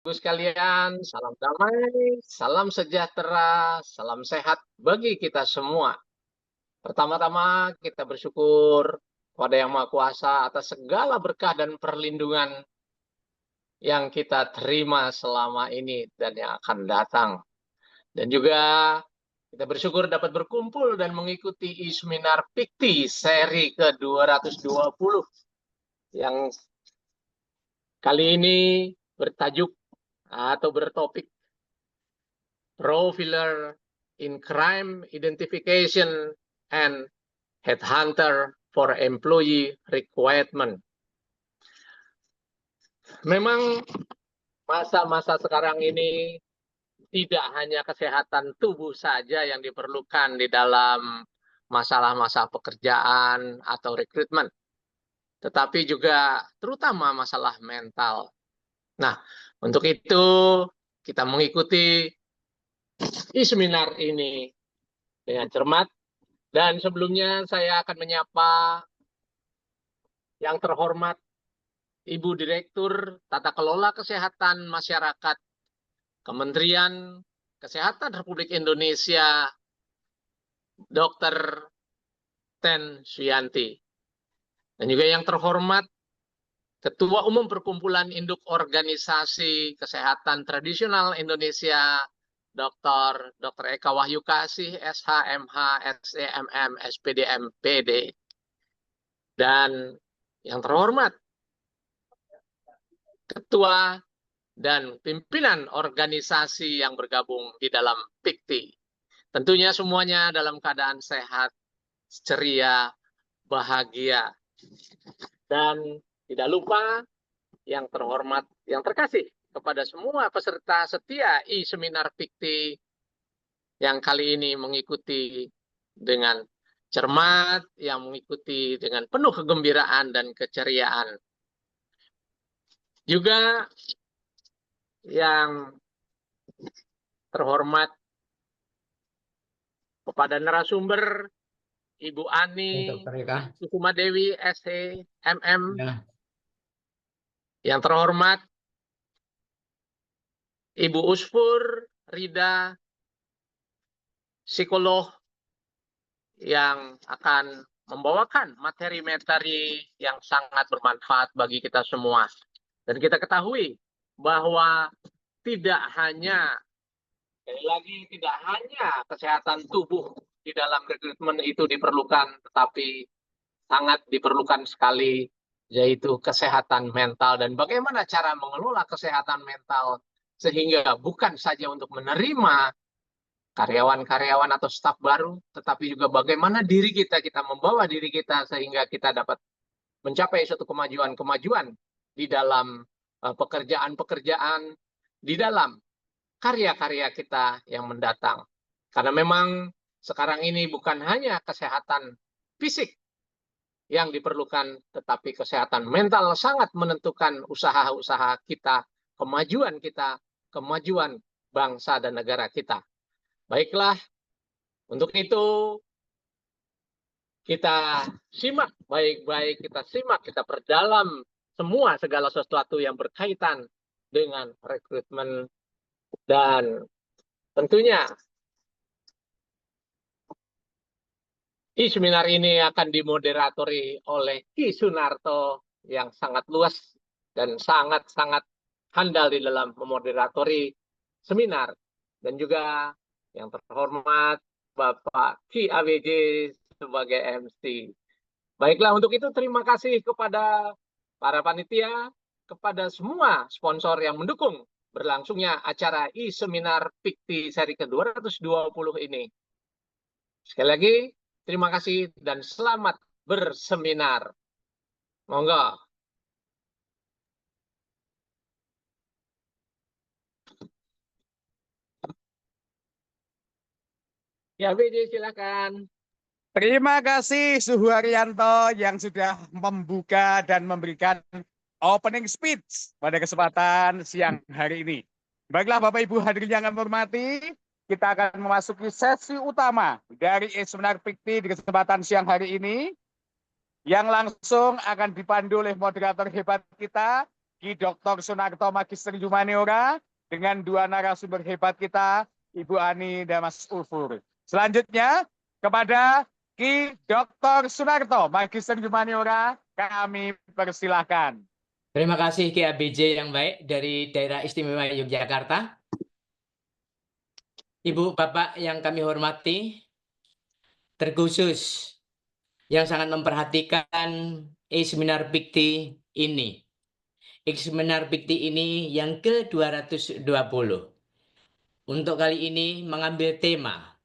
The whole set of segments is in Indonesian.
Ibu sekalian, salam damai, salam sejahtera, salam sehat bagi kita semua. Pertama-tama kita bersyukur kepada Yang Maha Kuasa atas segala berkah dan perlindungan yang kita terima selama ini dan yang akan datang. Dan juga kita bersyukur dapat berkumpul dan mengikuti seminar Pikti seri ke-220 yang kali ini bertajuk atau bertopik Profiler in Crime Identification and Headhunter for Employee Recruitment. Memang masa-masa sekarang ini tidak hanya kesehatan tubuh saja yang diperlukan di dalam masalah-masalah pekerjaan atau rekrutmen, tetapi juga terutama masalah mental. Nah, untuk itu kita mengikuti seminar ini dengan cermat. Dan sebelumnya saya akan menyapa yang terhormat Ibu Direktur Tata Kelola Kesehatan Masyarakat Kementerian Kesehatan Republik Indonesia, Dr. Ten Suyanti. Dan juga yang terhormat Ketua Umum Perkumpulan Induk Organisasi Kesehatan Tradisional Indonesia, Dr. Eka Wahyu Kasih, SHMH, SEMM, SPDM, PD. Dan yang terhormat Ketua dan pimpinan organisasi yang bergabung di dalam Pikti. Tentunya semuanya dalam keadaan sehat, ceria, bahagia. Dan tidak lupa yang terhormat, yang terkasih kepada semua peserta setia seminar Pikti yang kali ini mengikuti dengan cermat, yang mengikuti dengan penuh kegembiraan dan keceriaan. Juga yang terhormat kepada narasumber Ibu Ani Sukuma Dewi, SCMM. Ya. Yang terhormat Ibu Usfur Rida, psikolog yang akan membawakan materi-materi yang sangat bermanfaat bagi kita semua. Dan kita ketahui bahwa tidak hanya, sekali lagi, tidak hanya kesehatan tubuh di dalam rekrutmen itu diperlukan, tetapi sangat diperlukan sekali, yaitu kesehatan mental. Dan bagaimana cara mengelola kesehatan mental, sehingga bukan saja untuk menerima karyawan-karyawan atau staf baru, tetapi juga bagaimana diri kita membawa diri kita sehingga kita dapat mencapai suatu kemajuan-kemajuan di dalam pekerjaan-pekerjaan, di dalam karya-karya kita yang mendatang. Karena memang sekarang ini bukan hanya kesehatan fisik yang diperlukan, tetapi kesehatan mental sangat menentukan usaha-usaha kita, kemajuan bangsa dan negara kita. Baiklah, untuk itu kita simak baik-baik, kita perdalam semua segala sesuatu yang berkaitan dengan rekrutmen. Dan tentunya seminar ini akan dimoderatori oleh Ki Sunarto yang sangat luas dan sangat-sangat handal di dalam memoderatori seminar. Dan juga yang terhormat Bapak Ki AWJ sebagai MC. Baiklah, untuk itu terima kasih kepada para panitia, kepada semua sponsor yang mendukung berlangsungnya acara seminar Pikti seri ke-220 ini. Sekali lagi, terima kasih dan selamat berseminar. Monggo. Ya, BJ, silakan. Terima kasih Suharyanto yang sudah membuka dan memberikan opening speech pada kesempatan siang hari ini. Baiklah Bapak Ibu hadirin yang kami hormati, kita akan memasuki sesi utama dari seminar Pikti di kesempatan siang hari ini, yang langsung akan dipandu oleh moderator hebat kita, Ki Dr. Sunarto Magister Humaniora dengan dua narasumber hebat kita, Ibu Ani dan Mas Ufur. Selanjutnya kepada Ki Dr. Sunarto Magister Humaniora kami persilahkan. Terima kasih Ki ABJ yang baik dari Daerah Istimewa Yogyakarta. Ibu, Bapak yang kami hormati, terkhusus yang sangat memperhatikan seminar Bikti ini. Seminar Bikti ini yang ke-220. Untuk kali ini mengambil tema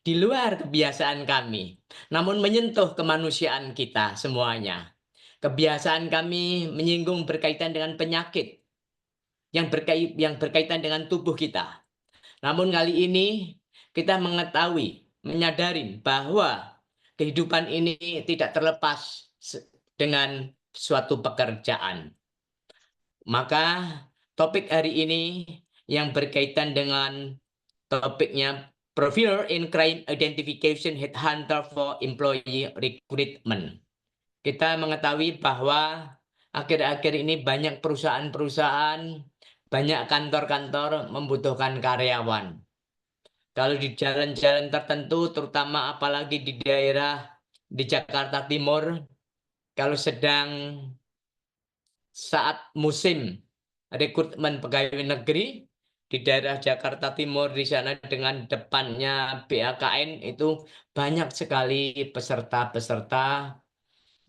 di luar kebiasaan kami, namun menyentuh kemanusiaan kita semuanya. Kebiasaan kami menyinggung berkaitan dengan penyakit yang berkaitan dengan tubuh kita. Namun kali ini kita mengetahui, menyadari bahwa kehidupan ini tidak terlepas dengan suatu pekerjaan. Maka topik hari ini yang berkaitan dengan topiknya Profiler in Crime Identification Headhunter for Employee Recruitment. Kita mengetahui bahwa akhir-akhir ini banyak perusahaan-perusahaan, banyak kantor-kantor membutuhkan karyawan. Kalau di jalan-jalan tertentu, terutama apalagi di daerah di Jakarta Timur, kalau sedang saat musim rekrutmen pegawai negeri, di daerah Jakarta Timur di sana dengan depannya BAKN itu banyak sekali peserta-peserta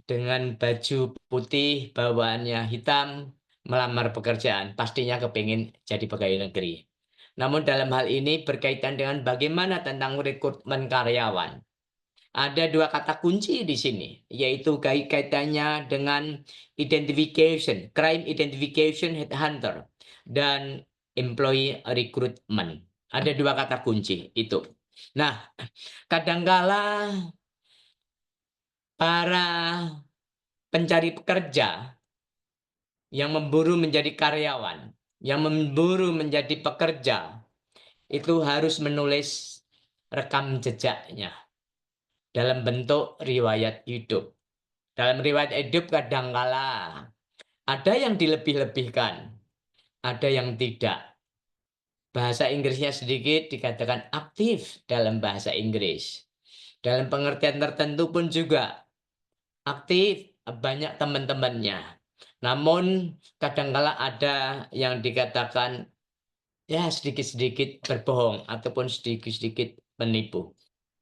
dengan baju putih, bawaannya hitam, melamar pekerjaan. Pastinya kepingin jadi pegawai negeri. Namun dalam hal ini berkaitan dengan bagaimana tentang rekrutmen karyawan. Ada dua kata kunci di sini, yaitu kaitannya dengan identification, crime identification headhunter, dan employee recruitment. Ada dua kata kunci itu. Nah, kadangkala para pencari pekerja yang memburu menjadi karyawan, yang memburu menjadi pekerja, itu harus menulis rekam jejaknya dalam bentuk riwayat hidup. Dalam riwayat hidup kadangkala ada yang dilebih-lebihkan, ada yang tidak. Bahasa Inggrisnya sedikit dikatakan aktif dalam bahasa Inggris. Dalam pengertian tertentu pun juga aktif, banyak teman-temannya. Namun kadangkala ada yang dikatakan ya sedikit-sedikit berbohong ataupun sedikit-sedikit menipu.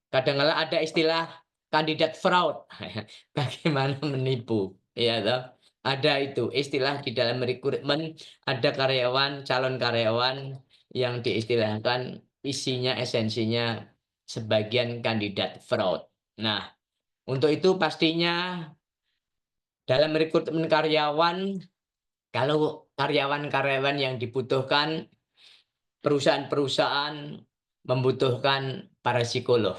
Kadangkala ada istilah kandidat fraud. Bagaimana menipu? Ya, toh? Ada itu istilah di dalam rekrutmen, ada karyawan, calon karyawan yang diistilahkan isinya esensinya sebagian kandidat fraud. Nah, untuk itu pastinya dalam rekrutmen karyawan, kalau karyawan-karyawan yang dibutuhkan, perusahaan-perusahaan membutuhkan para psikolog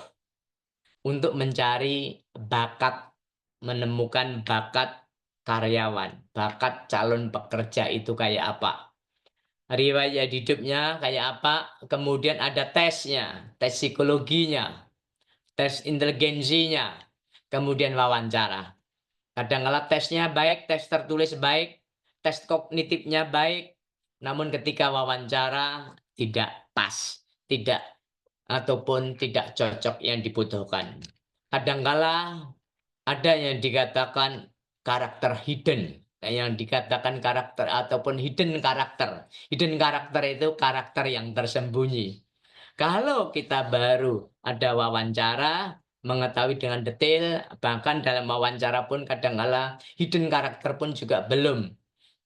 untuk mencari bakat, menemukan bakat karyawan, bakat calon pekerja itu kayak apa. Riwayat hidupnya kayak apa, kemudian ada tesnya, tes psikologinya, tes inteligensinya, kemudian wawancara. Kadang-kala tesnya baik, tes tertulis baik, tes kognitifnya baik, namun ketika wawancara tidak pas, tidak ataupun tidak cocok yang dibutuhkan. Kadang-kala ada yang dikatakan karakter hidden, yang dikatakan karakter ataupun hidden karakter. Hidden karakter itu karakter yang tersembunyi. Kalau kita baru ada wawancara, mengetahui dengan detail, bahkan dalam wawancara pun kadang-kala hidden karakter pun juga belum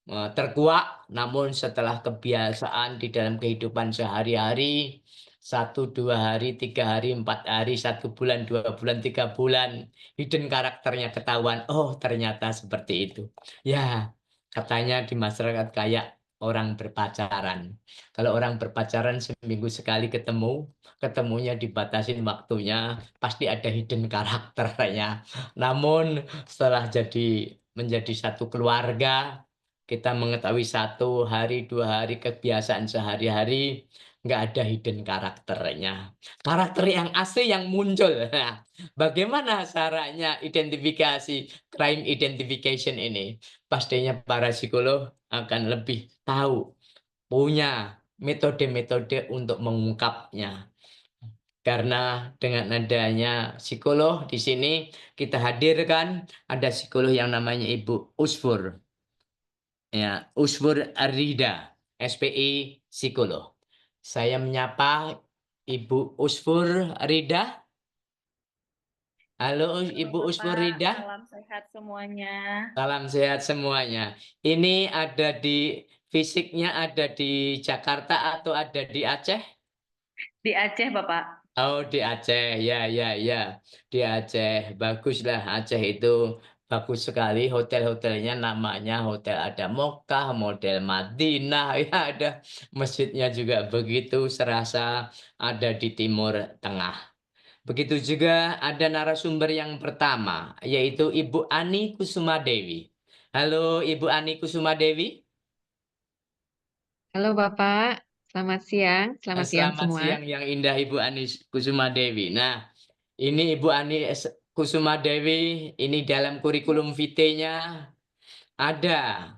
terkuak, namun setelah kebiasaan di dalam kehidupan sehari-hari, 1, 2 hari, 3 hari, 4 hari, 1 bulan, 2 bulan, 3 bulan, hidden karakternya ketahuan, oh ternyata seperti itu. Ya, katanya di masyarakat kayak orang berpacaran. Kalau orang berpacaran seminggu sekali ketemu, ketemunya dibatasin waktunya, pasti ada hidden karakternya. Namun setelah menjadi satu keluarga, kita mengetahui 1 hari, 2 hari kebiasaan sehari-hari, nggak ada hidden karakternya. Karakter yang asli yang muncul. Nah, bagaimana caranya identifikasi crime identification ini? Pastinya para psikolog akan lebih tahu, punya metode-metode untuk mengungkapnya. Karena dengan adanya psikolog di sini kita hadirkan ada psikolog yang namanya Ibu Usfur. Ya, Usfur Arida, SPI psikolog. Saya menyapa Ibu Usfur Arida. Halo Halo Ibu Usfur Bapak, Rida. salam sehat semuanya. Salam sehat semuanya. Ini ada di fisiknya ada di Jakarta atau ada di Aceh? Di Aceh Bapak. Oh, di Aceh. Ya, ya, ya. Di Aceh. Baguslah Aceh itu bagus sekali hotel-hotelnya namanya Hotel ada Mokkah, model Madinah, ya ada masjidnya juga begitu serasa ada di Timur Tengah. Begitu juga ada narasumber yang pertama, yaitu Ibu Ani Kusumadewi. Halo Ibu Ani Kusumadewi. Halo Bapak, selamat siang Selamat semua. siang yang indah Ibu Ani Kusumadewi. Nah, ini Ibu Ani Kusumadewi, ini dalam kurikulum vitae-nya ada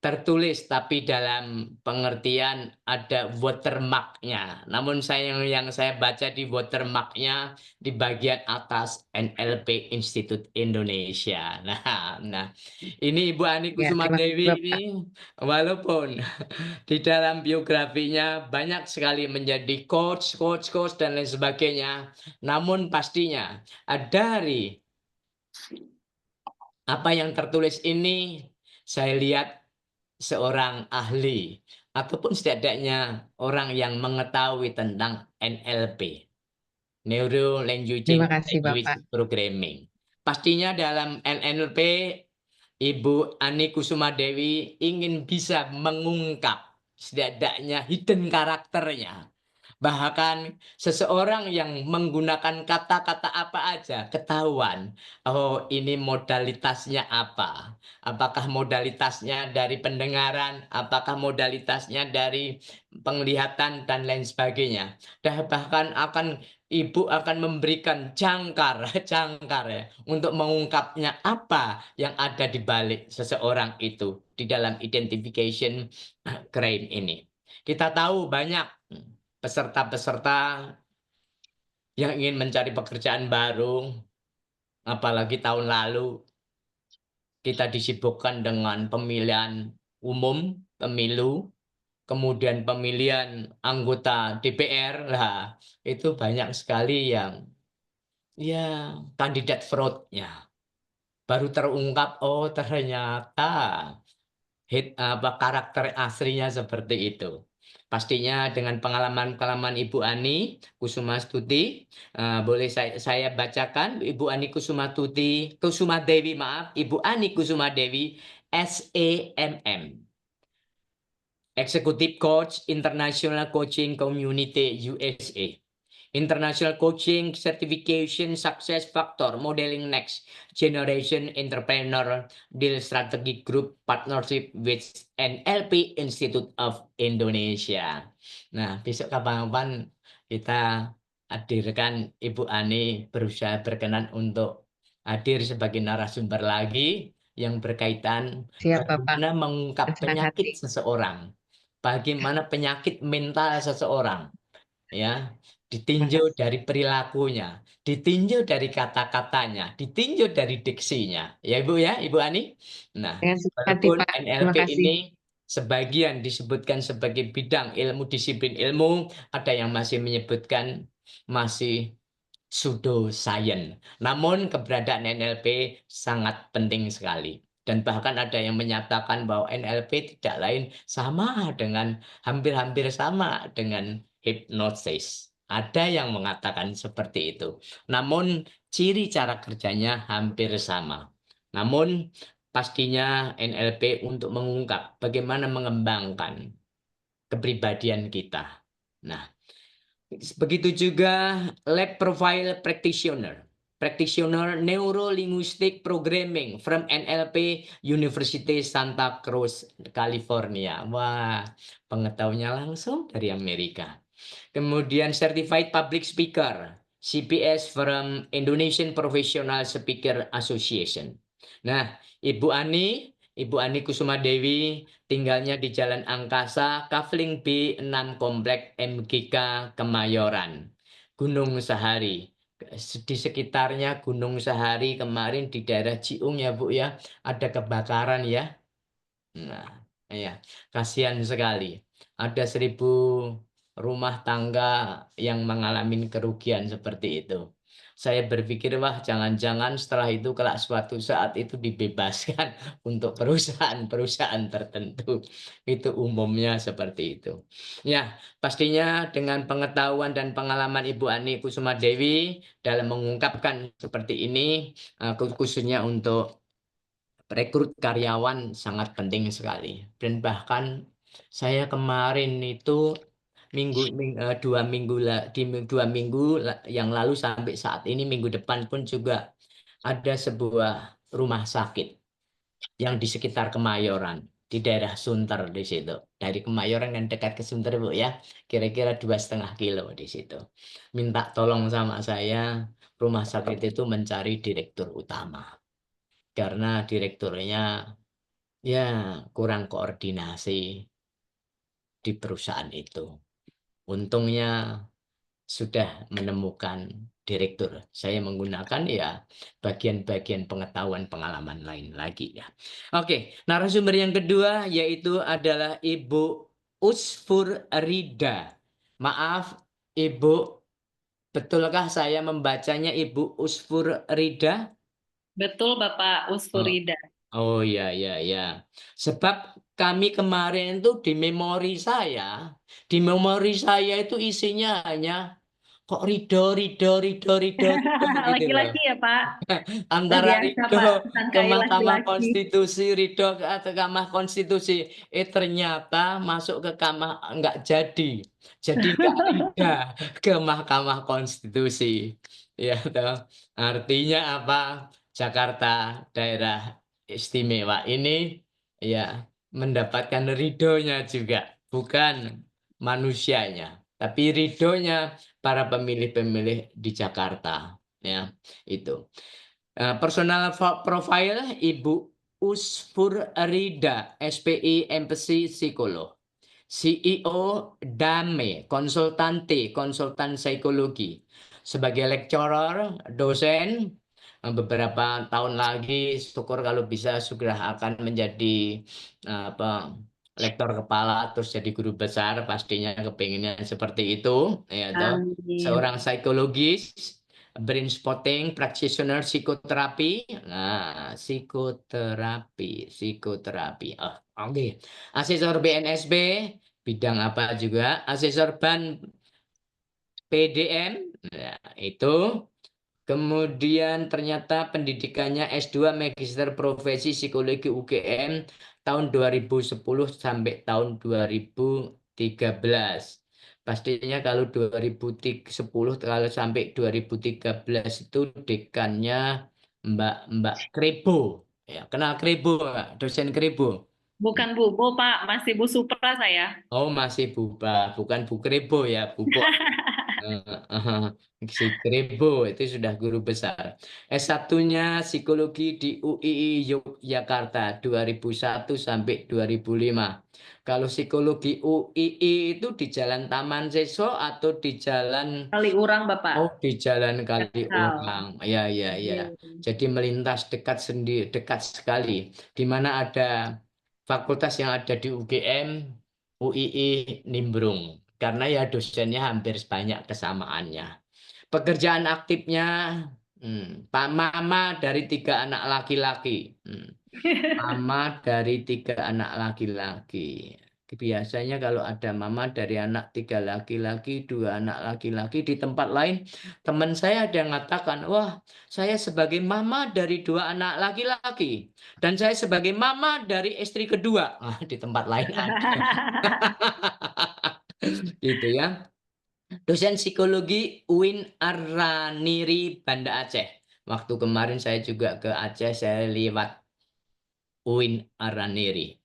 tertulis tapi dalam pengertian ada watermark-nya. Namun yang saya baca di watermark-nya di bagian atas NLP Institute Indonesia. Nah, ini Ibu Ani Ya, terima kasih Kusumadewi Bapak. ini walaupun di dalam biografinya banyak sekali menjadi coach dan lain sebagainya. Namun pastinya dari apa yang tertulis ini saya lihat seorang ahli ataupun setidaknya orang yang mengetahui tentang NLP, Neuro Terima Language kasih Bapak. Programming. Pastinya dalam NLP Ibu Ani Kusumadewi ingin bisa mengungkap setidaknya hidden karakternya. Bahkan seseorang yang menggunakan kata-kata apa aja ketahuan. Oh, ini modalitasnya apa? Apakah modalitasnya dari pendengaran? Apakah modalitasnya dari penglihatan dan lain sebagainya? Dan bahkan Ibu akan memberikan jangkar, jangkar ya, untuk mengungkapnya apa yang ada di balik seseorang itu di dalam identification crime ini. Kita tahu banyak peserta-peserta yang ingin mencari pekerjaan baru, apalagi tahun lalu kita disibukkan dengan pemilihan umum, pemilu, kemudian pemilihan anggota DPR. Lah, itu banyak sekali yang ya kandidat fraud-nya. Baru terungkap, oh ternyata karakter aslinya seperti itu. Pastinya dengan pengalaman-pengalaman Ibu Ani Kusumastuti, boleh saya bacakan Ibu Ani Kusumadewi, maaf, Ibu Ani Kusumadewi, SAMM, Executive Coach International Coaching Community USA. International Coaching Certification Success Factor Modeling Next Generation Entrepreneur Deal Strategy Group Partnership with NLP Institute of Indonesia. Nah, besok kapan-kapan kita hadirkan Ibu Ani berusaha berkenan untuk hadir sebagai narasumber lagi yang berkaitan Siap Bapak, bagaimana mengungkap dengan senang hati. penyakit seseorang, bagaimana penyakit mental seseorang. Ya, ditinjau dari perilakunya, ditinjau dari kata-katanya, ditinjau dari diksinya. Ya Ibu ya, Ibu Ani. Nah, Dengan senang hati walaupun Pak, terima NLP kasih. ini sebagian disebutkan sebagai bidang ilmu disiplin ilmu, ada yang masih menyebutkan masih pseudoscience. Namun keberadaan NLP sangat penting sekali. Dan bahkan ada yang menyatakan bahwa NLP tidak lain sama dengan hampir-hampir sama dengan hipnosis. Ada yang mengatakan seperti itu. Namun ciri cara kerjanya hampir sama. Namun pastinya NLP untuk mengungkap bagaimana mengembangkan kepribadian kita. Nah, begitu juga Lab Profile Practitioner. Practitioner Neuro Linguistic Programming from NLP University Santa Cruz, California. Wah, pengetahuannya langsung dari Amerika. Kemudian Certified Public Speaker, CPS from Indonesian Professional Speaker Association. Nah, Ibu Ani Ibu Ani Kusuma Dewi tinggalnya di Jalan Angkasa, Kafling B 6 Komplek MGK Kemayoran, Gunung Sahari. Di sekitarnya Gunung Sahari kemarin di daerah Ciung ya Bu ya, ada kebakaran ya. Nah, ya, kasihan sekali. Ada 1.000 rumah tangga yang mengalami kerugian seperti itu. Saya berpikir, wah jangan-jangan setelah itu kelak suatu saat itu dibebaskan untuk perusahaan-perusahaan tertentu. Itu umumnya seperti itu. Ya, pastinya dengan pengetahuan dan pengalaman Ibu Ani Kusuma Dewi dalam mengungkapkan seperti ini, khususnya untuk rekrut karyawan sangat penting sekali. Dan bahkan saya kemarin itu 2 minggu yang lalu sampai saat ini minggu depan pun juga ada sebuah rumah sakit yang di sekitar Kemayoran di daerah Sunter di situ. Dari Kemayoran yang dekat ke Sunter Bu ya, kira-kira 2,5 kilo di situ. Minta tolong sama saya, rumah sakit itu mencari direktur utama. Karena direkturnya ya kurang koordinasi di perusahaan itu. Untungnya sudah menemukan direktur. Saya menggunakan ya bagian-bagian pengetahuan pengalaman lain lagi ya. Oke, narasumber yang kedua yaitu adalah Ibu Usfur Rida. Maaf, Ibu, betulkah saya membacanya Ibu Usfur Rida? Betul Bapak Oh. Usfurida. Oh ya ya ya. Sebab kami kemarin itu di memori saya itu isinya hanya kok Rido gitu loh. Laki-laki ya Pak. Antara Terbiasa Rido Pak, ke sangkai Mahkamah laki-laki. Konstitusi, Rido ke Mahkamah Konstitusi. Ternyata masuk ke nggak jadi. Jadi nggak Rida ke Mahkamah Konstitusi. Ya toh. Artinya apa? Jakarta daerah istimewa ini ya mendapatkan ridhonya juga, bukan manusianya, tapi ridhonya para pemilih-pemilih di Jakarta. Ya, itu. Personal profile Ibu Usfur Rida, SPI MPC Psikolog. CEO Dame, konsultan psikologi. Sebagai lecturer, dosen, beberapa tahun lagi syukur kalau bisa sudah akan menjadi lektor kepala terus jadi guru besar, pastinya kepinginnya seperti itu ya toh. Amin. Seorang psikologis, brain spotting practitioner psikoterapi. Nah, psikoterapi. Oh, oke. Asesor BNSB, bidang apa juga? Asesor BAN PDM. Nah, itu. Kemudian ternyata pendidikannya S2 Magister Profesi Psikologi UGM tahun 2010 sampai tahun 2013. Pastinya kalau 2010 kalau sampai 2013 itu dekannya Mbak Krebo. Ya, kenal Krebo, Mbak? Dosen Krebo. Bukan Bu Pak, masih Bu Supra saya. Oh, masih bukan Bu Krebo ya, Bu. Si Krebo itu sudah guru besar. S1-nya psikologi di UII Yogyakarta 2001 sampai 2005. Kalau psikologi UII itu di Jalan Taman Seso atau di Jalan Kaliurang Bapak. Oh, di Jalan Tegal. Kaliurang. Ya. Iya. Jadi melintas dekat sekali. Di mana ada fakultas yang ada di UGM, UII Nimbrung. Karena ya dosennya hampir banyak kesamaannya. Pekerjaan aktifnya, Pak Mama dari 3 anak laki-laki. Mama dari 3 anak laki-laki. Biasanya kalau ada mama dari 3 laki-laki, 2 anak laki-laki di tempat lain, teman saya ada yang mengatakan, wah, saya sebagai mama dari 2 anak laki-laki dan saya sebagai mama dari istri kedua. Di tempat lain ada. Gitu ya. Dosen psikologi UIN Araniri Banda Aceh. Waktu kemarin saya juga ke Aceh, saya lewat UIN Araniri.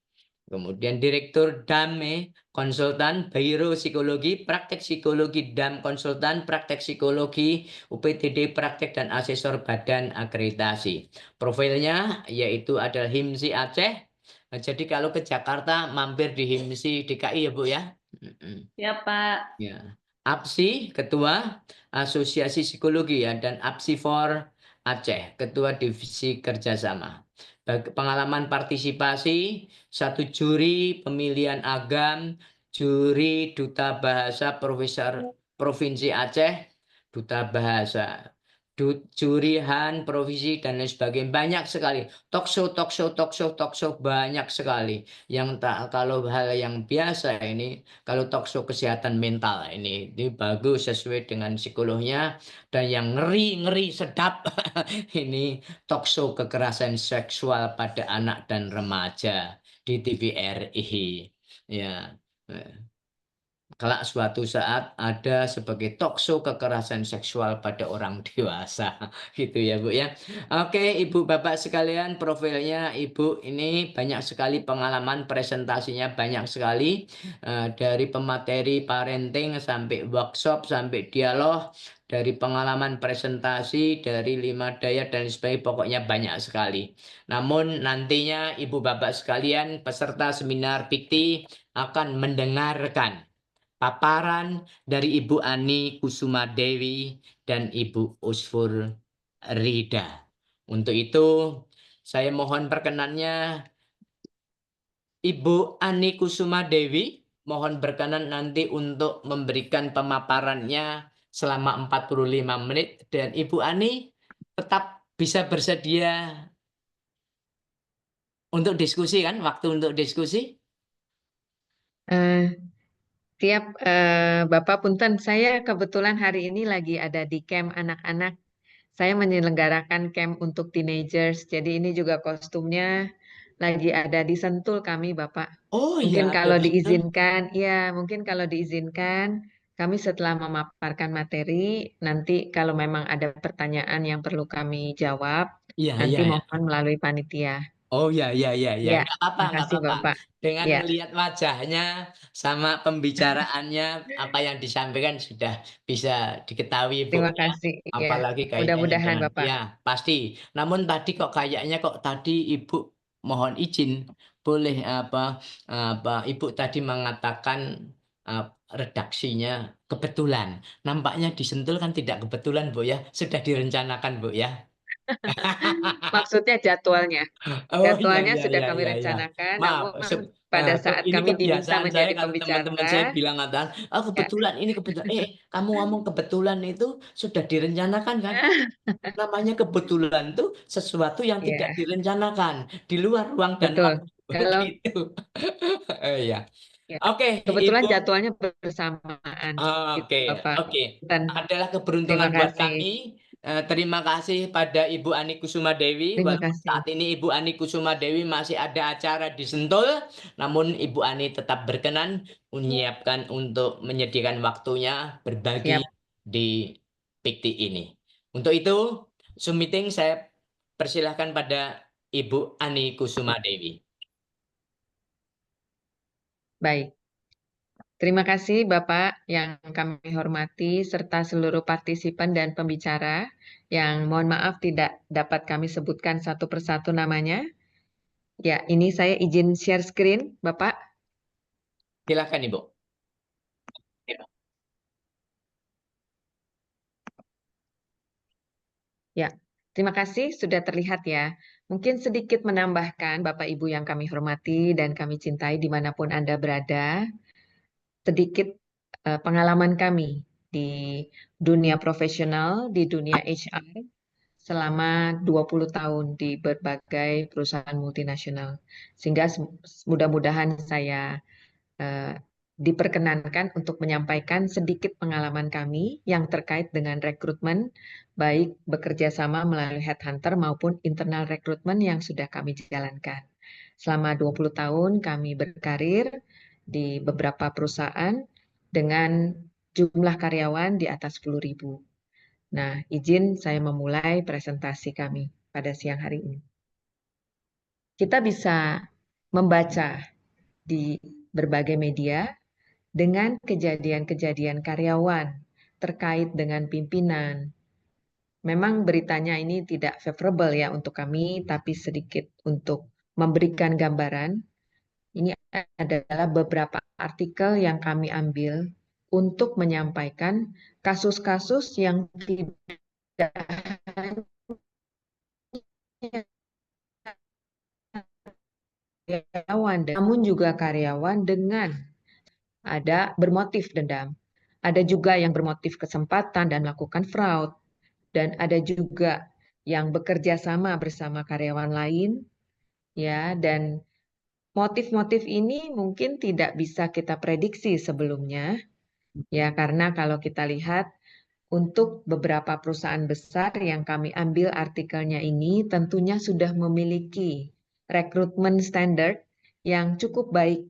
Kemudian Direktur DAME, konsultan Biro Psikologi, praktek psikologi DAM konsultan, praktek psikologi, UPTD praktek dan asesor badan akreditasi. Profilnya yaitu adalah HIMSI Aceh, Jadi kalau ke Jakarta mampir di HIMSI DKI ya Bu ya. Ya, Pak. Ya. APSI, Ketua Asosiasi Psikologi ya, dan APSI4 Aceh, Ketua Divisi Kerjasama. Pengalaman partisipasi, 1 juri pemilihan agam, juri duta bahasa Profesor Provinsi Aceh, duta bahasa, jurihan provinsi dan lain sebagainya. Banyak sekali. Talk show, banyak sekali. Yang tak kalau hal yang biasa ini, kalau talk show kesehatan mental ini bagus sesuai dengan psikolognya, dan yang ngeri sedap ini talk show kekerasan seksual pada anak dan remaja di TVRI ya. Kelak suatu saat ada sebagai talk show kekerasan seksual pada orang dewasa gitu ya Bu ya. Oke Ibu Bapak sekalian, profilnya Ibu ini banyak sekali pengalaman, presentasinya banyak sekali, dari pemateri parenting sampai workshop sampai dialog, dari pengalaman presentasi, dari 5 daya dan sebagainya, pokoknya banyak sekali. Namun nantinya Ibu Bapak sekalian peserta seminar PIKTI akan mendengarkan paparan dari Ibu Ani Kusuma Dewi dan Ibu Usfur Rida. Untuk itu, saya mohon perkenannya Ibu Ani Kusuma Dewi, mohon berkenan nanti untuk memberikan pemaparannya selama 45 menit, dan Ibu Ani tetap bisa bersedia untuk diskusi kan, waktu untuk diskusi? Eh, Siap, Bapak Punten, saya kebetulan hari ini lagi ada di camp anak-anak. Saya menyelenggarakan camp untuk teenagers, jadi ini juga kostumnya lagi ada di Sentul kami, Bapak. Oh Mungkin ya, ada kalau di situ. diizinkan, ya mungkin kalau diizinkan, kami setelah memaparkan materi, nanti kalau memang ada pertanyaan yang perlu kami jawab, Iya, iya, nanti ya. mohon melalui panitia. Oh ya, ya, ya, ya, Ya, nggak apa-apa, terima nggak kasih apa-apa. Bapak. Dengan Ya, melihat wajahnya sama pembicaraannya, apa yang disampaikan sudah bisa diketahui, Bu. terima Ya. kasih. Ya, Apalagi kaitannya mudah-mudahan dengan, Bapak. ya pasti. Namun tadi kok kayaknya kok tadi Ibu mohon izin, boleh apa Ibu tadi mengatakan eh, redaksinya kebetulan. Nampaknya di Sentul kan tidak kebetulan, Bu ya. Sudah direncanakan, Bu ya. Maksudnya jadwalnya. Oh iya Jadwalnya iya sudah iya kami iya iya. rencanakan, Maaf, namun pada saat ini kami diminta kebiasaan saya menjadi kalau teman-teman saya pembicara, bilang katakan, oh ya, kebetulan ini kebetulan. Kamu ngomong kebetulan itu sudah direncanakan kan? Namanya kebetulan tuh sesuatu yang tidak ya, direncanakan di luar ruang dan betul. waktu Kalau begitu. Iya. ya, Oke, kebetulan Ibu. jadwalnya bersamaan, gitu, Oke, Bapak. oke. Dan Adalah terima keberuntungan buat kasih, kami. Terima kasih pada Ibu Ani Kusuma Dewi. terima Walaupun kasih. saat ini Ibu Ani Kusuma Dewi masih ada acara di Sentul, namun Ibu Ani tetap berkenan menyiapkan untuk menyediakan waktunya berbagi Siap, di PIKTI ini. Untuk itu, Zoom meeting saya persilahkan pada Ibu Ani Kusuma Dewi. baik. Terima kasih Bapak yang kami hormati serta seluruh partisipan dan pembicara yang mohon maaf tidak dapat kami sebutkan satu persatu namanya. Ya, ini saya izin share screen, Bapak. Silakan Ibu. Ya, terima kasih sudah terlihat ya. Mungkin sedikit menambahkan Bapak Ibu yang kami hormati dan kami cintai dimanapun Anda berada, sedikit pengalaman kami di dunia profesional, di dunia HR selama 20 tahun di berbagai perusahaan multinasional. Sehingga mudah-mudahan saya eh, diperkenankan untuk menyampaikan sedikit pengalaman kami yang terkait dengan rekrutmen, baik bekerja sama melalui headhunter maupun internal rekrutmen yang sudah kami jalankan. Selama 20 tahun kami berkarir di beberapa perusahaan dengan jumlah karyawan di atas 10.000. Nah, izin saya memulai presentasi kami pada siang hari ini. Kita bisa membaca di berbagai media dengan kejadian-kejadian karyawan terkait dengan pimpinan. Memang beritanya ini tidak favorable ya untuk kami, tapi sedikit untuk memberikan gambaran, ini adalah beberapa artikel yang kami ambil untuk menyampaikan kasus-kasus yang tidak hanya karyawan, namun juga karyawan dengan ada bermotif dendam. Ada juga yang bermotif kesempatan dan melakukan fraud. Dan ada juga yang bekerja sama bersama karyawan lain, ya. Dan motif-motif ini mungkin tidak bisa kita prediksi sebelumnya, ya, karena kalau kita lihat untuk beberapa perusahaan besar yang kami ambil artikelnya ini tentunya sudah memiliki rekrutmen standar yang cukup baik.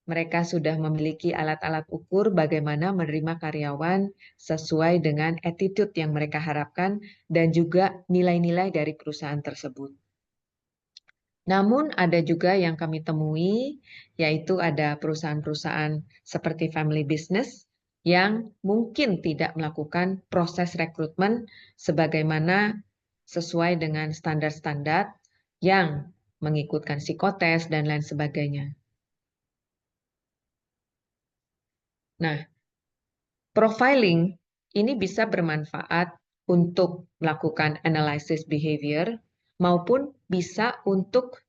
Mereka sudah memiliki alat-alat ukur bagaimana menerima karyawan sesuai dengan attitude yang mereka harapkan dan juga nilai-nilai dari perusahaan tersebut. Namun ada juga yang kami temui, yaitu ada perusahaan-perusahaan seperti family business yang mungkin tidak melakukan proses rekrutmen sebagaimana sesuai dengan standar-standar yang mengikutkan psikotes dan lain sebagainya. Nah, profiling ini bisa bermanfaat untuk melakukan analisis behavior maupun bisa untuk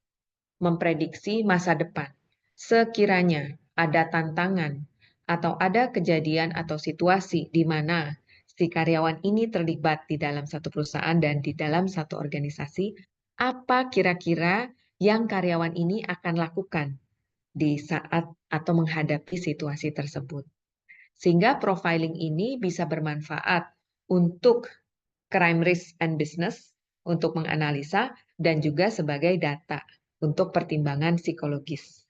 memprediksi masa depan. Sekiranya ada tantangan atau ada kejadian atau situasi di mana si karyawan ini terlibat di dalam satu perusahaan dan di dalam satu organisasi, apa kira-kira yang karyawan ini akan lakukan di saat atau menghadapi situasi tersebut. Sehingga profiling ini bisa bermanfaat untuk crime risk and business, untuk menganalisa, dan juga sebagai data untuk pertimbangan psikologis.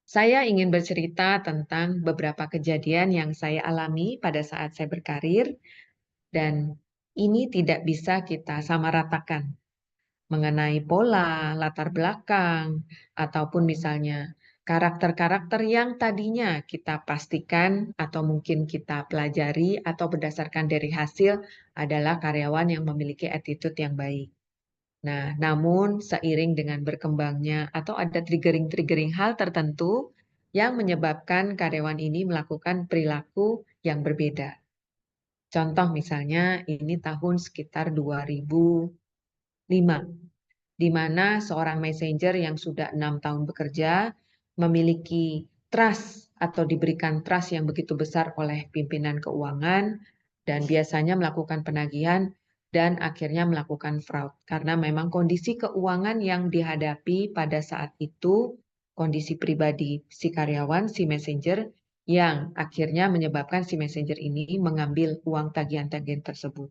Saya ingin bercerita tentang beberapa kejadian yang saya alami pada saat saya berkarir, dan ini tidak bisa kita samaratakan mengenai pola, latar belakang, ataupun misalnya karakter-karakter yang tadinya kita pastikan atau mungkin kita pelajari atau berdasarkan dari hasil adalah karyawan yang memiliki attitude yang baik. Nah, namun seiring dengan berkembangnya atau ada triggering-triggering hal tertentu yang menyebabkan karyawan ini melakukan perilaku yang berbeda. Contoh misalnya ini tahun sekitar 2005. Di mana seorang messenger yang sudah 6 tahun bekerja memiliki trust atau diberikan trust yang begitu besar oleh pimpinan keuangan dan biasanya melakukan penagihan dan akhirnya melakukan fraud. Karena memang kondisi keuangan yang dihadapi pada saat itu, kondisi pribadi si karyawan, si messenger, yang akhirnya menyebabkan si messenger ini mengambil uang tagihan-tagihan tersebut.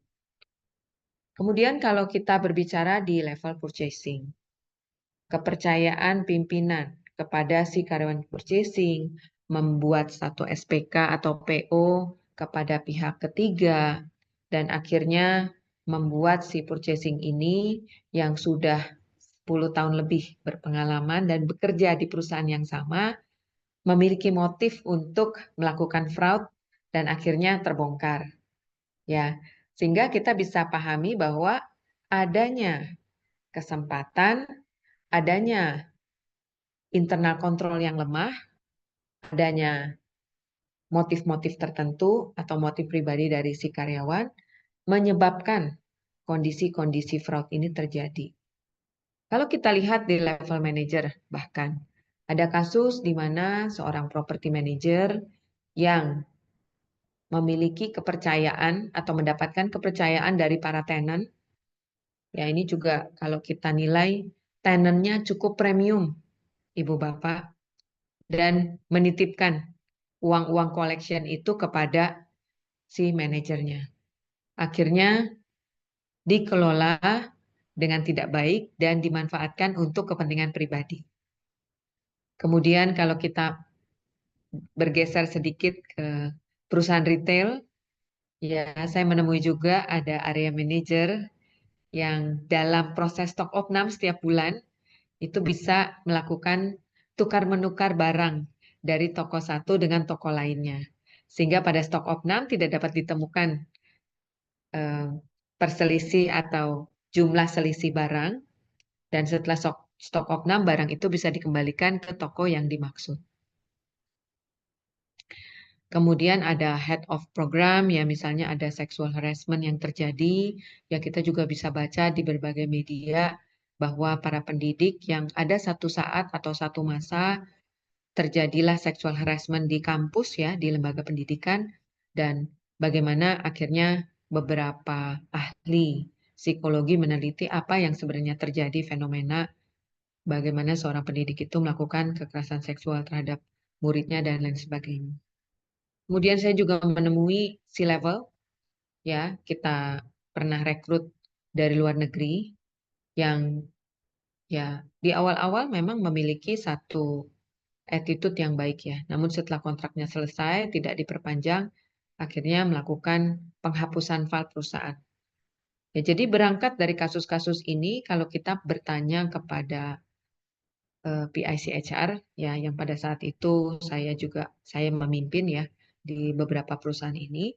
Kemudian kalau kita berbicara di level purchasing, kepercayaan pimpinan kepada si karyawan purchasing, membuat satu SPK atau PO kepada pihak ketiga, dan akhirnya membuat si purchasing ini yang sudah 10 tahun lebih berpengalaman dan bekerja di perusahaan yang sama, memiliki motif untuk melakukan fraud dan akhirnya terbongkar. Ya, sehingga kita bisa pahami bahwa adanya kesempatan, adanya internal kontrol yang lemah, adanya motif-motif tertentu atau motif pribadi dari si karyawan menyebabkan kondisi-kondisi fraud ini terjadi. Kalau kita lihat di level manager, bahkan ada kasus di mana seorang property manager yang memiliki kepercayaan atau mendapatkan kepercayaan dari para tenant. Ya, ini juga kalau kita nilai tenantnya cukup premium, Ibu Bapak, dan menitipkan uang-uang collection itu kepada si manajernya. Akhirnya dikelola dengan tidak baik dan dimanfaatkan untuk kepentingan pribadi. Kemudian kalau kita bergeser sedikit ke perusahaan retail, ya saya menemui juga ada area manager yang dalam proses stock opnam setiap bulan itu bisa melakukan tukar-menukar barang dari toko satu dengan toko lainnya. Sehingga pada stok opnam tidak dapat ditemukan perselisih atau jumlah selisih barang, dan setelah stok opnam, barang itu bisa dikembalikan ke toko yang dimaksud. Kemudian ada head of program, ya misalnya ada sexual harassment yang terjadi, ya kita juga bisa baca di berbagai media bahwa para pendidik yang ada satu saat atau satu masa terjadilah sexual harassment di kampus ya, di lembaga pendidikan, dan bagaimana akhirnya beberapa ahli psikologi meneliti apa yang sebenarnya terjadi, fenomena bagaimana seorang pendidik itu melakukan kekerasan seksual terhadap muridnya dan lain sebagainya. Kemudian saya juga menemui C-level, ya kita pernah rekrut dari luar negeri yang ya di awal-awal memang memiliki satu attitude yang baik ya. Namun setelah kontraknya selesai tidak diperpanjang, akhirnya melakukan penghapusan file perusahaan. Ya, jadi berangkat dari kasus-kasus ini, kalau kita bertanya kepada PICHR ya, yang pada saat itu saya memimpin ya di beberapa perusahaan ini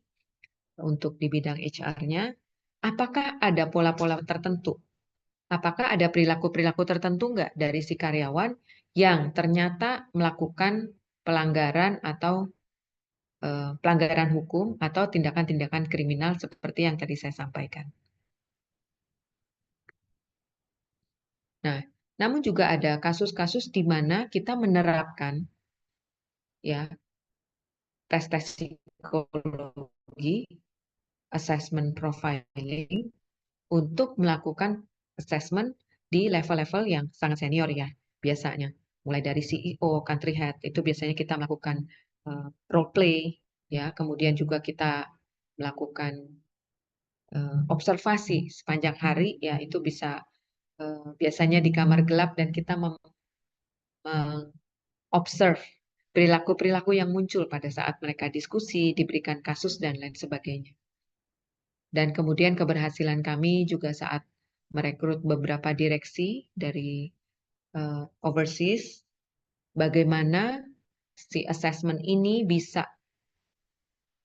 untuk di bidang HR-nya, apakah ada pola-pola tertentu? Apakah ada perilaku-perilaku tertentu enggak dari si karyawan yang ternyata melakukan pelanggaran atau pelanggaran hukum atau tindakan-tindakan kriminal seperti yang tadi saya sampaikan. Nah, namun juga ada kasus-kasus di mana kita menerapkan ya tes-tes psikologi, assessment profiling untuk melakukan assessment di level-level yang sangat senior ya biasanya. Mulai dari CEO, country head itu biasanya kita melakukan role play ya, kemudian juga kita melakukan observasi sepanjang hari ya, itu bisa biasanya di kamar gelap dan kita observe perilaku-perilaku yang muncul pada saat mereka diskusi, diberikan kasus, dan lain sebagainya. Dan kemudian keberhasilan kami juga saat merekrut beberapa direksi dari overseas, bagaimana si assessment ini bisa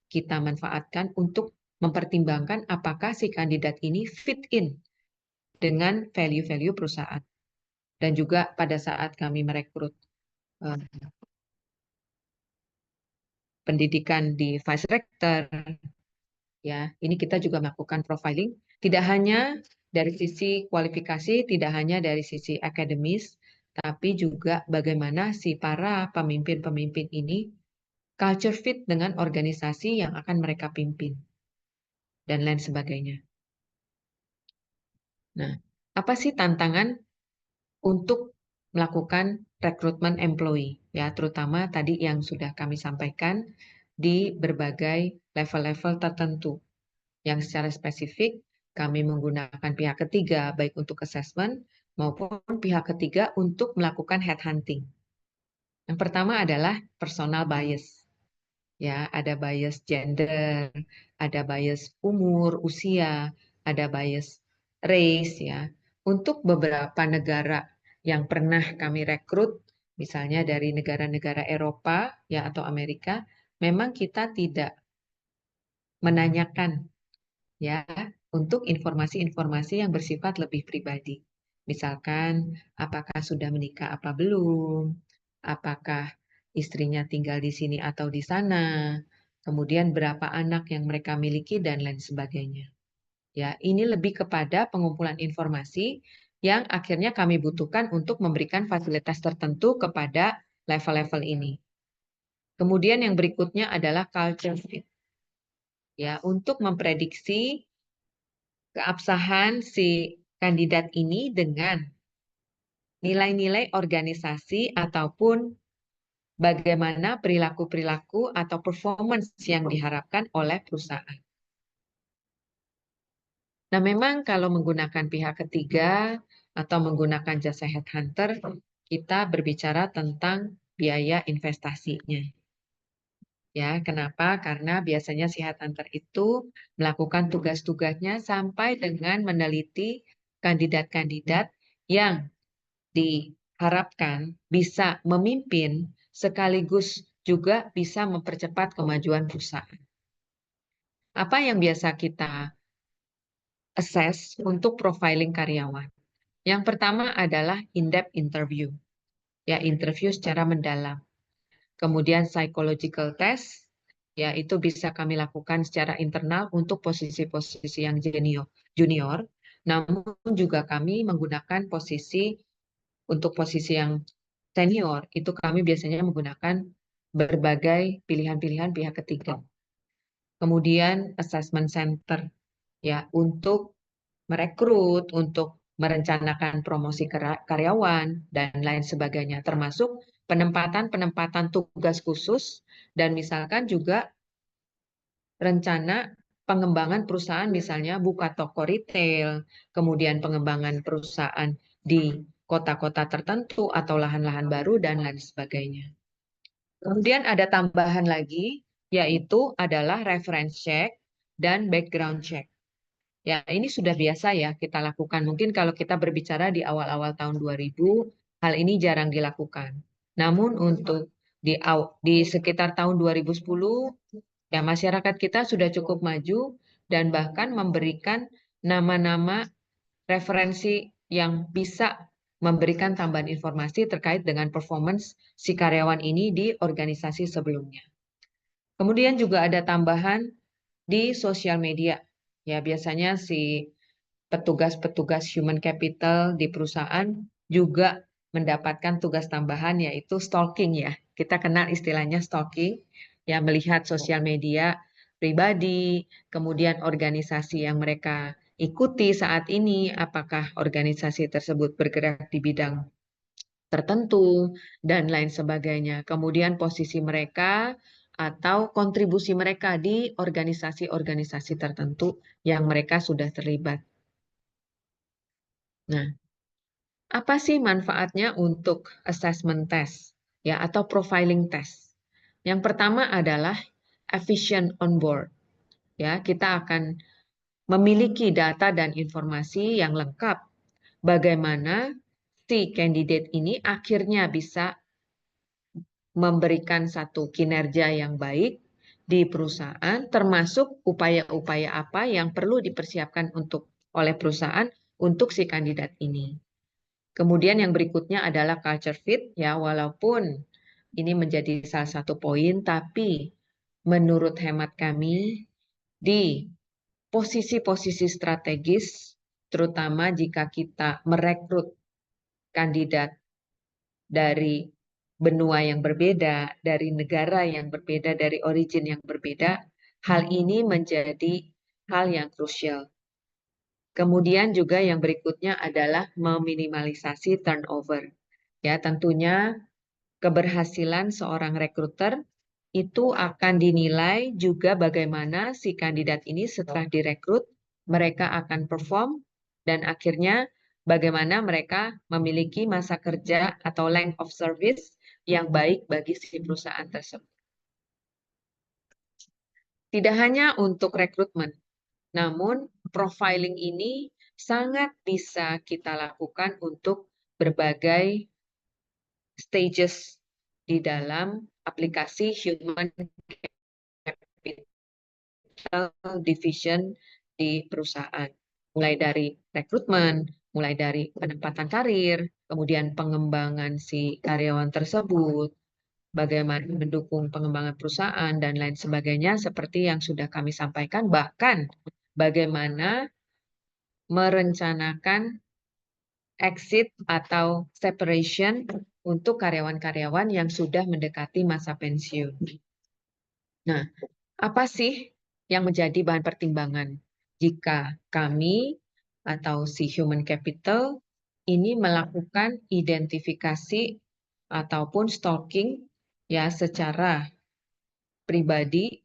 kita manfaatkan untuk mempertimbangkan apakah si kandidat ini fit in dengan value-value perusahaan. Dan juga pada saat kami merekrut pendidikan di vice rector, ya, ini kita juga melakukan profiling, tidak hanya dari sisi kualifikasi, tidak hanya dari sisi akademis, tapi juga bagaimana si para pemimpin-pemimpin ini culture fit dengan organisasi yang akan mereka pimpin, dan lain sebagainya. Nah, apa sih tantangan untuk melakukan rekrutmen employee? Ya, terutama tadi yang sudah kami sampaikan di berbagai level-level tertentu. Yang secara spesifik kami menggunakan pihak ketiga baik untuk assessment maupun pihak ketiga untuk melakukan headhunting. Yang pertama adalah personal bias. Ya, ada bias gender, ada bias umur, usia, ada bias race ya. Untuk beberapa negara yang pernah kami rekrut, misalnya dari negara-negara Eropa ya atau Amerika, memang kita tidak menanyakan ya untuk informasi-informasi yang bersifat lebih pribadi. Misalkan apakah sudah menikah apa belum, apakah istrinya tinggal di sini atau di sana, kemudian berapa anak yang mereka miliki dan lain sebagainya. Ya, ini lebih kepada pengumpulan informasi yang akhirnya kami butuhkan untuk memberikan fasilitas tertentu kepada level-level ini. Kemudian yang berikutnya adalah culture fit. Ya, untuk memprediksi keabsahan si kandidat ini dengan nilai-nilai organisasi ataupun bagaimana perilaku-perilaku atau performance yang diharapkan oleh perusahaan. Nah, memang kalau menggunakan pihak ketiga atau menggunakan jasa headhunter, kita berbicara tentang biaya investasinya. Ya, kenapa? Karena biasanya si headhunter itu melakukan tugas-tugasnya sampai dengan meneliti kandidat-kandidat yang diharapkan bisa memimpin sekaligus juga bisa mempercepat kemajuan perusahaan. Apa yang biasa kita assess untuk profiling karyawan. Yang pertama adalah in-depth interview, ya interview secara mendalam. Kemudian psychological test, ya itu bisa kami lakukan secara internal untuk posisi-posisi yang junior, namun juga kami menggunakan untuk posisi yang senior, itu kami biasanya menggunakan berbagai pilihan-pilihan pihak ketiga. Kemudian assessment center, ya untuk merekrut, untuk merencanakan promosi karyawan, dan lain sebagainya, termasuk penempatan tugas khusus, dan misalkan juga rencana pengembangan perusahaan, misalnya buka toko retail, kemudian pengembangan perusahaan di kota-kota tertentu atau lahan-lahan baru, dan lain sebagainya. Kemudian ada tambahan lagi, yaitu adalah reference check dan background check. Ya, ini sudah biasa ya kita lakukan. Mungkin kalau kita berbicara di awal-awal tahun 2000, hal ini jarang dilakukan. Namun untuk di sekitar tahun 2010, ya masyarakat kita sudah cukup maju dan bahkan memberikan nama-nama referensi yang bisa memberikan tambahan informasi terkait dengan performance si karyawan ini di organisasi sebelumnya. Kemudian juga ada tambahan di sosial media. Ya, biasanya si petugas-petugas human capital di perusahaan juga mendapatkan tugas tambahan, yaitu stalking ya. Kita kenal istilahnya stalking, ya melihat sosial media pribadi, kemudian organisasi yang mereka ikuti saat ini, apakah organisasi tersebut bergerak di bidang tertentu, dan lain sebagainya. Kemudian posisi mereka atau kontribusi mereka di organisasi-organisasi tertentu yang mereka sudah terlibat. Nah, apa sih manfaatnya untuk assessment test ya atau profiling test? Yang pertama adalah efficient on board. Ya, kita akan memiliki data dan informasi yang lengkap bagaimana si kandidat ini akhirnya bisa memberikan satu kinerja yang baik di perusahaan, termasuk upaya-upaya apa yang perlu dipersiapkan oleh perusahaan untuk si kandidat ini. Kemudian yang berikutnya adalah culture fit, ya walaupun ini menjadi salah satu poin, tapi menurut hemat kami di posisi-posisi strategis, terutama jika kita merekrut kandidat dari benua yang berbeda, dari negara yang berbeda, dari origin yang berbeda, hal ini menjadi hal yang krusial. Kemudian juga yang berikutnya adalah meminimalisasi turnover. Ya, tentunya keberhasilan seorang rekruter itu akan dinilai juga bagaimana si kandidat ini setelah direkrut, mereka akan perform, dan akhirnya bagaimana mereka memiliki masa kerja atau length of service yang baik bagi si perusahaan tersebut. Tidak hanya untuk rekrutmen, namun profiling ini sangat bisa kita lakukan untuk berbagai stages di dalam aplikasi human capital division di perusahaan. Mulai dari rekrutmen, mulai dari penempatan karir, kemudian pengembangan si karyawan tersebut, bagaimana mendukung pengembangan perusahaan, dan lain sebagainya seperti yang sudah kami sampaikan, bahkan bagaimana merencanakan exit atau separation untuk karyawan-karyawan yang sudah mendekati masa pensiun. Nah, apa sih yang menjadi bahan pertimbangan jika kami atau si human capital ini melakukan identifikasi ataupun stalking ya secara pribadi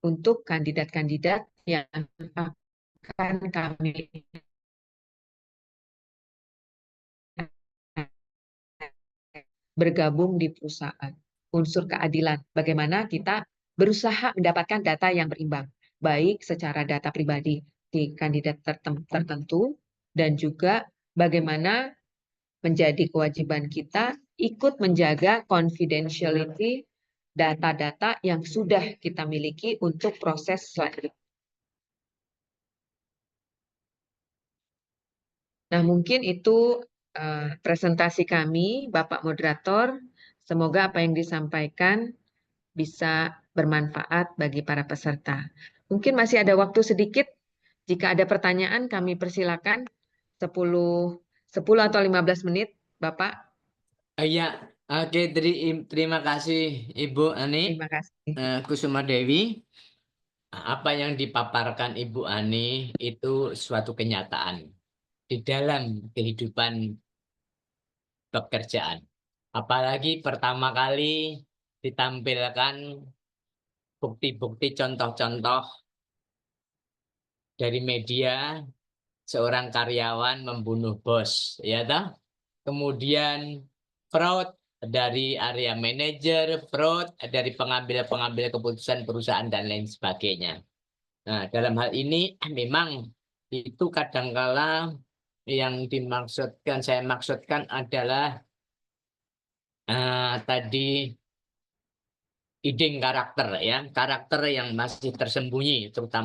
untuk kandidat-kandidat yang akan kami bergabung di perusahaan. Unsur keadilan, bagaimana kita berusaha mendapatkan data yang berimbang, baik secara data pribadi di kandidat tertentu, dan juga bagaimana menjadi kewajiban kita ikut menjaga confidentiality data-data yang sudah kita miliki untuk proses selanjutnya. Nah, mungkin itu presentasi kami, Bapak Moderator. Semoga apa yang disampaikan bisa bermanfaat bagi para peserta. Mungkin masih ada waktu sedikit. Jika ada pertanyaan, kami persilakan 10 atau 15 menit, Bapak. Iya, oke, terima kasih Ibu Ani Terima kasih. Kusuma Dewi. Apa yang dipaparkan Ibu Ani itu suatu kenyataan di dalam kehidupan pekerjaan. Apalagi pertama kali ditampilkan bukti-bukti contoh-contoh dari media seorang karyawan membunuh bos, ya toh? Kemudian fraud dari area manajer, fraud dari pengambil keputusan perusahaan dan lain sebagainya. Nah, dalam hal ini memang itu kadangkala yang saya maksudkan adalah tadi hidden karakter ya, karakter yang masih tersembunyi terutama